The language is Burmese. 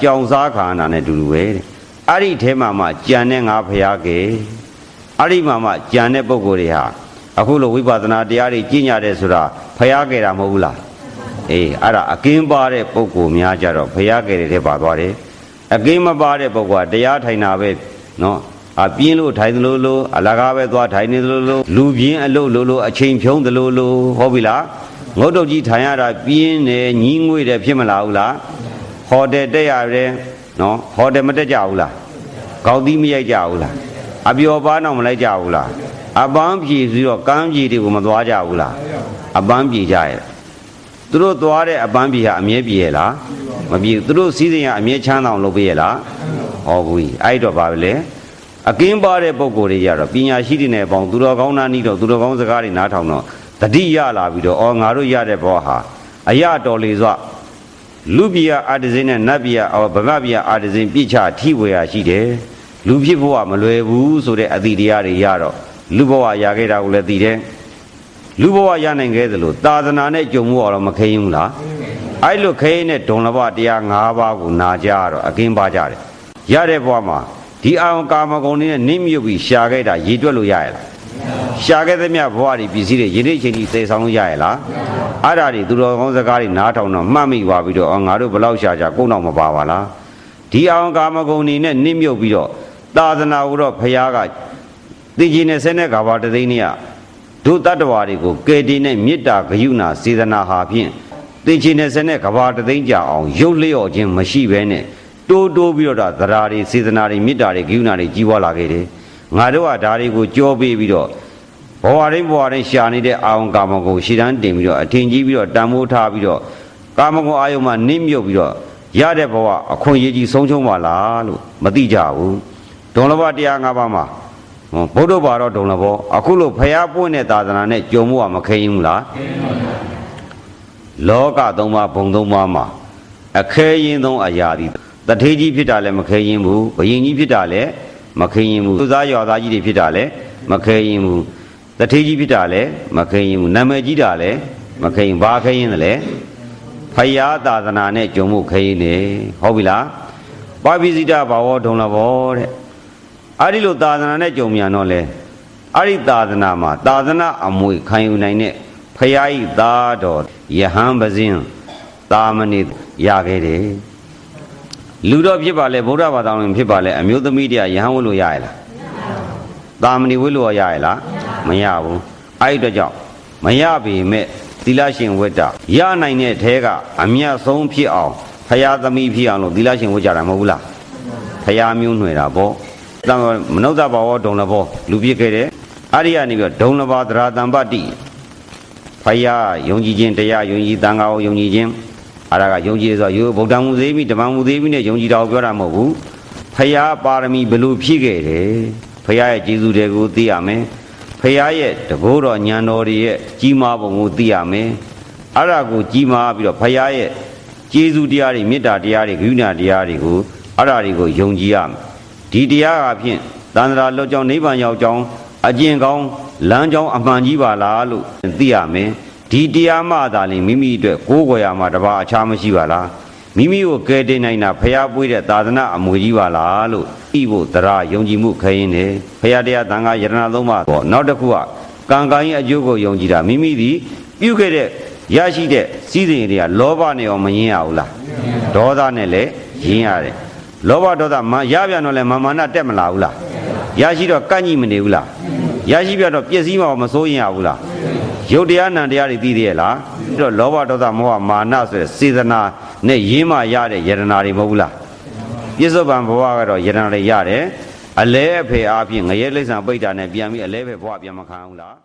ကြောင်စားခါနာနဲ့တူတူပဲတဲ့အဲ့ဒီထဲမှာမှကြံတဲ့ငါဖျားကေအဲ့ဒီမှာမှကြံတဲ့ပုဂ္ဂိုလ်တွေဟာအခုလိုဝိပဿနာတရားတွေကျင့်ကြတယ်ဆိုတာဖျားကေတာမဟုတ်ဘူးလားအေးအဲ့ဒါအကင်းပါတဲ့ပုဂ္ဂိုလ်များကြတော့ဖျားကေတဲ့ပါသွားတယ်အကင်းမပါတဲ့ပုဂ္ဂိုလ်ကတရားထိုင်တာပဲနော်အပြင်းလို့ထိုင်သလိုလိုအလကားပဲသွားထိုင်နေသလိုလိုလူပြင်းအလုပ်လိုအချိန်ဖြုံးသလိုလိုဟုတ်ပြီလားငုတ်တုတ်ကြီးထိုင်ရတာပြင်းတယ်ညီးငွေ့တယ်ဖြစ်မလားဘူးလားဟော်တယ်တက်ရတယ်နော်ဟော်တယ်မတက်ကြဘူးလားကောက်သီးမရိုက်ကြဘူးလားအပျော်ပါးတော့မလိုက်ကြဘူးလားအပန်းပြေပြီးတော့ကမ်းပြေတွေကိုမသွားကြဘူးလားအပန်းပြေကြရဲ့သူတို့သွားတဲ့အပန်းပြေဟာအမြဲပြေရဲ့လားမပြေသူတို့စီးစိမ်ကအမြဲချမ်းသာအောင်လုပ်ပေးရဲ့လားဟောဘူးအဲ့တော့ဘာပဲလဲအကင်းပါတဲ့ပုံကိုယ်တွေရတော့ပညာရှိတွေနဲ့ပေါင်းသူတော်ကောင်းနာနီးတော့သူတော်ကောင်းစကားတွေနားထောင်တော့တတိရလာပြီးတော့အော်ငါတို့ရတဲ့ဘောဟာအရတော်လေစွလူပြအာတဇင်းနဲ့နတ်ပြဗမပြအာတဇင်းပြစ်ချထိဝေရရှိတယ်လူဖြစ်ဖို့ကမလွယ်ဘူးဆိုတဲ့အသည့်တရားတွေရတော့လူဘဝရခဲ့တာကိုလည်းသိတယ်လူဘဝရနိုင်ခဲ့သလိုသာသနာနဲ့ကြုံမှုတော့မခဲရင်ဘူးလားအဲ့လိုခဲရင်နဲ့ဒုံလဘတရား၅ပါးကိုနာကြတော့အကင်းပါကြတယ်ရတဲ့ဘဝမှာဒီအောင်ကာမဂုဏ်နဲ့နင်းမြုပ်ပြီးရှာခဲ့တာရည်တွက်လို့ရရဲ့လားရှာခဲ့သမျှဘဝတွေပစ္စည်းတွေယနေ့ချိန်ထိသေဆောင်လို့ရရဲ့လားအဲ့ဒါတွေသူတော်ကောင်းစကားတွေနားထောင်တော့မှတ်မိသွားပြီးတော့ငါတို့ဘလောက်ရှာကြကိုယ်တော့မပါပါလားဒီအောင်ကာမဂုဏ်နဲ့နင်းမြုပ်ပြီးတော့သာသနာကိုတော့ဖရာကသိကြီးနဲ့ဆဲနဲ့ကဘာတသိန်းနဲ့ဒုတတ္တဝါတွေကိုကယ်တင်နဲ့မေတ္တာဂရုဏာစေတနာဟာဖြင့်သိကြီးနဲ့ဆဲနဲ့ကဘာတသိန်းကြအောင်ရုပ်လျော့ခြင်းမရှိဘဲနဲ့တိုးတိုးပြီးတော့သရာတွေစေတနာတွေမေတ္တာတွေဂရုဏာတွေကြီးပွားလာခဲ့တယ်ငါတို့ကဒါတွေကိုကြောပေးပြီးတော့ဘဝတိုင်းရှာနေတဲ့အာဝံကာမဂုဏ်ရှည်တန်းတင်ပြီးတော့အထင်ကြီးပြီးတော့တန်ဖိုးထားပြီးတော့ကာမဂုဏ်အာယုံမှာနင်းမြုပ်ပြီးတော့ရတဲ့ဘဝအခွင့်အရေးကြီးဆုံးရှုံးပါလားလို့မသိကြဘူးဒုံလဘတရား၅ပါးမှာဘုဒ္ဓဘာတော့ဒုံလဘောအခုလို့ဖျားပွင့်တဲ့သာသနာနဲ့ကြုံမှုကမခဲရင်ဘူးလားလောက၃ပါးဘုံ၃ပါးမှာအခဲရင်ဆုံးအရာဒီတထေးကြီးဖြစ်တာလည်းမခဲရင်ဘူးဘယင်ကြီးဖြစ်တာလည်းမခဲရင်ဘူးသူသားရွာသားကြီးတွေဖြစ်တာလည်းမခဲရင်ဘူးတထေးကြီးဖြစ်တာလည်းမခဲရင်ဘူးနာမည်ကြီးတာလည်းမခဲရင်ဘာခဲရင်လဲဖယားသာသနာနဲ့ကြုံမှုခဲရင်နေဟုတ်ပြီလားပါပိစိတဘာဝဒုံလဘောတဲ့အဲ့ဒီလိုသာသနာနဲ့ကြုံမြန်တော့လဲအဲ့ဒီသာသနာမှာသာသနာအမွေခံယူနိုင်တဲ့ဖယားဤသားတော်ယဟန်ပဇင်းသာမဏေရခဲ့တယ်လူတော့ဖြစ်ပါလေဗုဒ္ဓဘာသာဝင်ဖြစ်ပါလေအမျိုးသမီးတရားယဟန်ဝတ်လို့ရရလားသာမဏေဝတ်လို့ရရလားမရဘူးအဲ့ဒီတော့ကြောင့်မရပေမဲ့သီလရှင်ဝတ်တာရနိုင်တဲ့ထဲကအမြတ်ဆုံးဖြစ်အောင်ဖရာသမီးဖြစ်အောင်လို့သီလရှင်ဝတ်ကြတာမဟုတ်ဘူးလားဖရာမျိုးຫນွေတာပေါ့မနုဿဘာဝဒုံလဘောလူပြစ်ခဲ့တယ်အဲ့ဒီကနေပြီးတော့ဒုံလဘာသရတံပတ္တိဖရာယုံကြည်ခြင်းတရားယုံကြည်သံဃာကိုယုံကြည်ခြင်းအဲ့ဒါကယုံကြည်ဆိုဗုဒ္ဓမူသေးပြီဓမ္မမူသေးပြီနဲ့ယုံကြည်တာကိုပြောတာမဟုတ်ဘူးဖရာပါရမီဘယ်လိုဖြည့်ခဲ့တယ်ဖရာရဲ့ကျေးဇူးတွေကိုသိရမယ်ဖရာရဲ့တကိုးတော်ဉာဏ်တော်တွေရဲ့ကြီးမားပုံကိုသိရမယ်အဲ့ဒါကိုကြီးမားပြီးတော့ဖရာရဲ့ကျေးဇူးတရားတွေမေတ္တာတရားတွေကရုဏာတရားတွေကိုအဲ့ဒါတွေကိုယုံကြည်ရမယ်ဒီတရားအဖြစ်သန္တရာလောကြောင့်နိဗ္ဗာန်ရောက်ကြောင်းအကျင့်ကောင်းလမ်းကြောင်းအမှန်ကြီးပါလားလို့သိရမယ်ဒီတရားမှသာလျှင်မိမိအတွက်ကိုးကွယ်ရမှာတပါအခြားမရှိပါလားမိမိကိုကယ်တင်နိုင်တာဖျားပွေးတဲ့သာသနာအမွေကြီးပါလားလို့ဤဖို့တရားယုံကြည်မှုခဲရင်တယ်ဖျားတရားသံဃာယရဏသုံးပါးပေါ့နောက်တစ်ခုကကံကံရဲ့အကျိုးကိုယုံကြည်တာမိမိသည်ပြုခဲ့တဲ့ရရှိတဲ့စည်းစိမ်တွေကလောဘနဲ့ရောမရင်းရဘူးလားဒေါသနဲ့လည်းရင်းရတယ်လောဘဒေါသမရပြန်တော့လဲမာမာနတက်မလာဘူးလားရရှိတော့ကန့်ကြီးမနေဘူးလားရရှိပြတော့ပျက်စီးမှာမစိုးရင်ရဘူးလားရုပ်တရားနံတရားတွေသိသေးရဲ့လားပြီးတော့လောဘဒေါသမောဟမာနဆိုတဲ့စေတနာနဲ့ရင်းမှရတဲ့ယရနာတွေမဟုတ်ဘူးလားပြစ္ဆုတ်ပံဘဝကတော့ယရနာတွေရတယ်အလဲအဖေအားဖြင့်ငရဲလိမ့်ဆံပိဋ္ဌာနဲ့ပြန်ပြီးအလဲပဲဘဝပြန်မခံဘူးလား